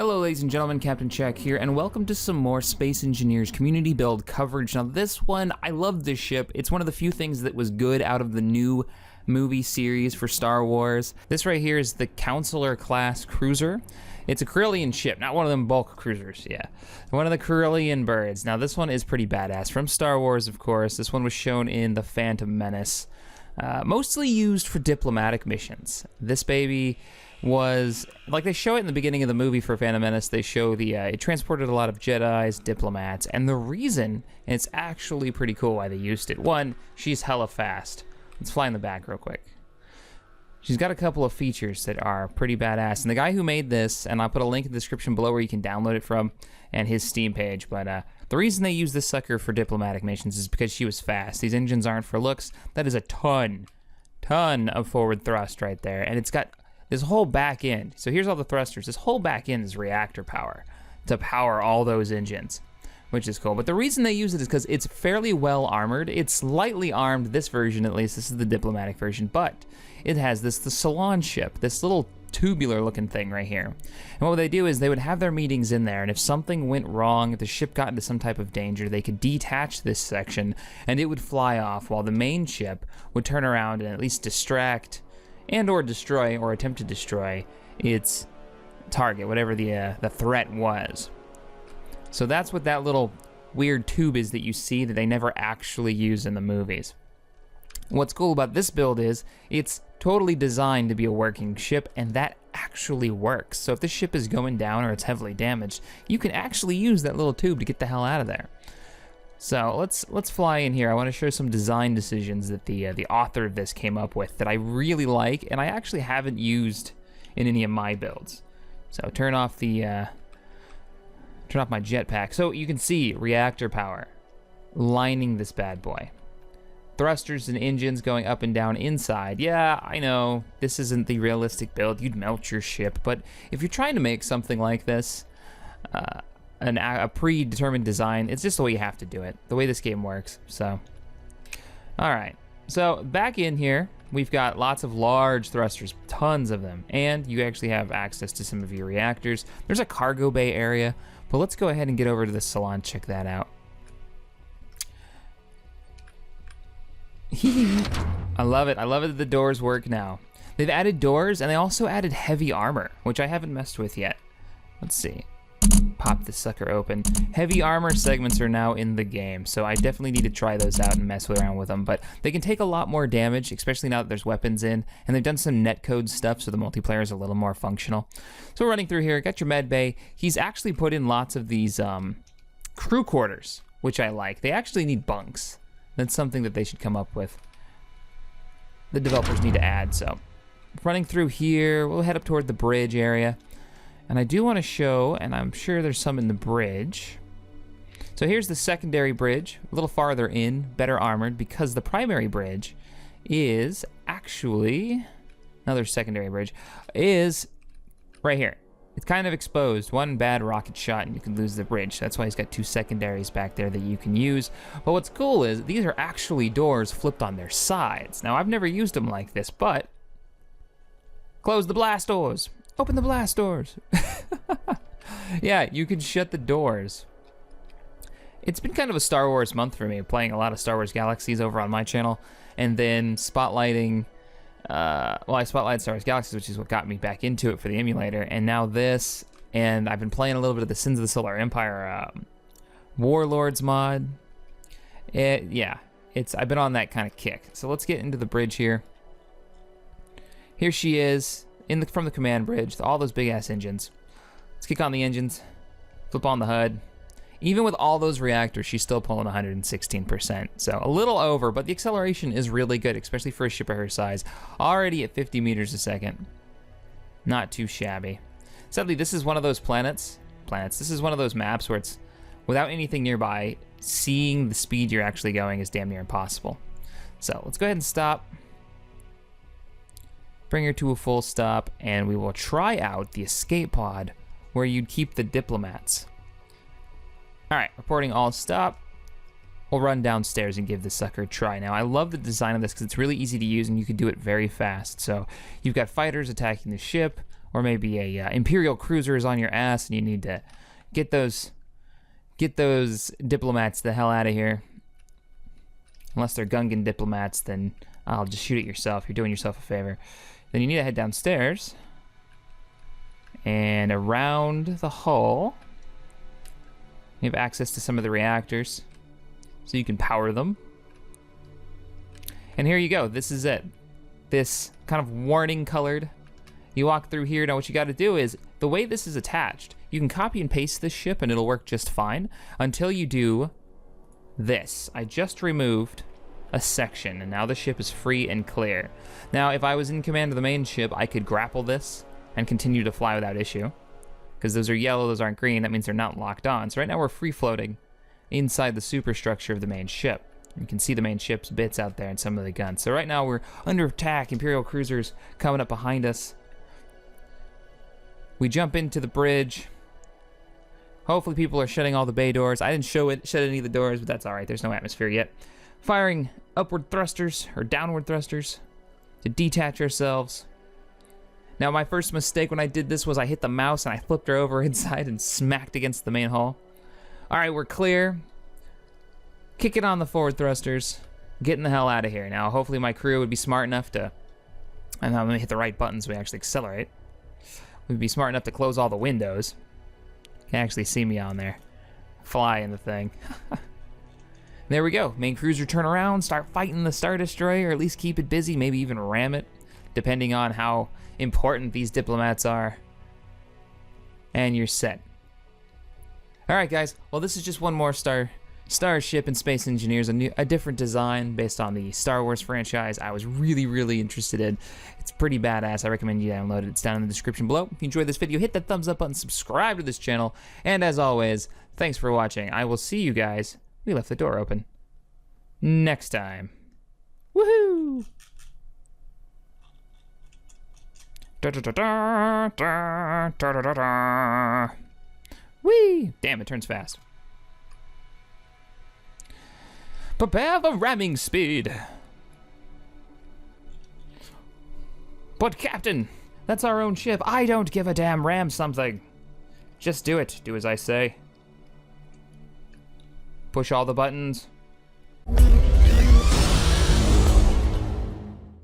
Hello ladies and gentlemen, Captain Check here, and welcome to some more Space Engineers community build coverage. Now this one, I love this ship. It's one of the few things that was good out of the new movie series for Star Wars. This right here is the Consular class cruiser. It's a Corellian ship, not one of them bulk cruisers, yeah. One of the Corellian birds. Now this one is pretty badass. From Star Wars, of course. This one was shown in The Phantom Menace. Mostly used for diplomatic missions. This baby was, like they show it in the beginning of the movie for Phantom Menace, they show it transported a lot of Jedis, diplomats, and the reason, and it's actually pretty cool why they used it. One, she's hella fast. Let's fly in the back real quick. She's got a couple of features that are pretty badass, and the guy who made this, and I'll put a link in the description below where you can download it from, and his Steam page, but the reason they use this sucker for diplomatic missions is because she was fast. These engines aren't for looks. That is a ton of forward thrust right there, and it's got this whole back end. So here's all the thrusters. This whole back end is reactor power to power all those engines, which is cool. But the reason they use it is because it's fairly well armored. It's lightly armed, this version at least. This is the diplomatic version, but it has the Salon ship, this little tubular looking thing right here. And what they do is they would have their meetings in there, and if something went wrong, if the ship got into some type of danger, they could detach this section and it would fly off while the main ship would turn around and at least distract and or destroy or attempt to destroy its target, whatever the threat was. So that's what that little weird tube is that you see that they never actually use in the movies. What's cool about this build is it's totally designed to be a working ship, and that actually works. So if the ship is going down or it's heavily damaged, you can actually use that little tube to get the hell out of there. So let's fly in here. I want to show some design decisions that the author of this came up with that I really like, and I actually haven't used in any of my builds. So turn off my jetpack. So you can see reactor power lining this bad boy. Thrusters and engines going up and down inside. Yeah, I know this isn't the realistic build. You'd melt your ship, but if you're trying to make something like this, a predetermined design, it's just the way you have to do it, the way this game works. So all right, so back in here we've got lots of large thrusters, tons of them, and you actually have access to some of your reactors. There's a cargo bay area, but let's go ahead and get over to the salon, check that out. I love it that the doors work now. They've added doors, and they also added heavy armor, which I haven't messed with yet. Let's see. Pop this sucker open. Heavy armor segments are now in the game, so I definitely need to try those out and mess around with them, but they can take a lot more damage, especially now that there's weapons in, and they've done some netcode stuff so the multiplayer is a little more functional. So we're running through here, got your med bay. He's actually put in lots of these crew quarters, which I like. They actually need bunks. That's something that they should come up with. The developers need to add, so. Running through here, we'll head up toward the bridge area. And I do want to show, and I'm sure there's some in the bridge. So here's the secondary bridge, a little farther in, better armored, because the primary bridge is actually, another secondary bridge, is right here. It's kind of exposed. One bad rocket shot and you can lose the bridge. That's why he's got two secondaries back there that you can use. But what's cool is these are actually doors flipped on their sides. Now I've never used them like this, but close the blast doors. Open the blast doors. Yeah, you can shut the doors. It's been kind of a Star Wars month for me, playing a lot of Star Wars Galaxies over on my channel, and then spotlighting, I spotlighted Star Wars Galaxies, which is what got me back into it for the emulator, and now this, and I've been playing a little bit of the Sins of the Solar Empire Warlords mod. Yeah, I've been on that kind of kick. So let's get into the bridge here. Here she is. From the command bridge, all those big ass engines. Let's kick on the engines, flip on the HUD. Even with all those reactors, she's still pulling 116%. So a little over, but the acceleration is really good, especially for a ship of her size. Already at 50 meters a second. Not too shabby. Sadly, this is one of those planets. This is one of those maps where it's, without anything nearby, seeing the speed you're actually going is damn near impossible. So let's go ahead and stop. Bring her to a full stop, and we will try out the escape pod where you'd keep the diplomats. All right, reporting all stop. We'll run downstairs and give this sucker a try. Now, I love the design of this because it's really easy to use and you can do it very fast. So you've got fighters attacking the ship, or maybe a Imperial cruiser is on your ass and you need to get those diplomats the hell out of here. Unless they're Gungan diplomats, then I'll just shoot it yourself. You're doing yourself a favor. Then you need to head downstairs and around the hull. You have access to some of the reactors, so you can power them. And here you go. This is it. This kind of warning colored. You walk through here. Now what you got to do is, the way this is attached, you can copy and paste this ship and it'll work just fine until you do this. I just removed a section and now the ship is free and clear. Now if I was in command of the main ship, I could grapple this and continue to fly without issue. Because those are yellow, those aren't green, that means they're not locked on. So right now we're free floating inside the superstructure of the main ship. You can see the main ship's bits out there and some of the guns. So right now we're under attack, Imperial cruisers coming up behind us. We jump into the bridge. Hopefully people are shutting all the bay doors. I didn't shut any of the doors, but that's all right. There's no atmosphere yet. Firing upward thrusters or downward thrusters to detach ourselves. Now my first mistake when I did this was I hit the mouse and I flipped her over inside and smacked against the main hull. All right, we're clear. Kick it on the forward thrusters. Getting the hell out of here. Now hopefully my crew would be smart enough to, and I'm gonna hit the right buttons so we actually accelerate. We'd be smart enough to close all the windows. You can actually see me on there. Fly in the thing. There we go. Main cruiser turn around, start fighting the Star Destroyer, or at least keep it busy, maybe even ram it, depending on how important these diplomats are. And you're set. Alright guys, well this is just one more Starship and Space Engineers, a different design based on the Star Wars franchise I was really interested in. It's pretty badass. I recommend you download it. It's down in the description below. If you enjoyed this video, hit that thumbs up button, subscribe to this channel, and as always, thanks for watching. I will see you guys, we left the door open, next time. Woohoo! Da da da da da da da da. Whee! Damn, it turns fast. Prepare for ramming speed. But Captain, that's our own ship. I don't give a damn. Ram something. Just do it. Do as I say. Push all the buttons.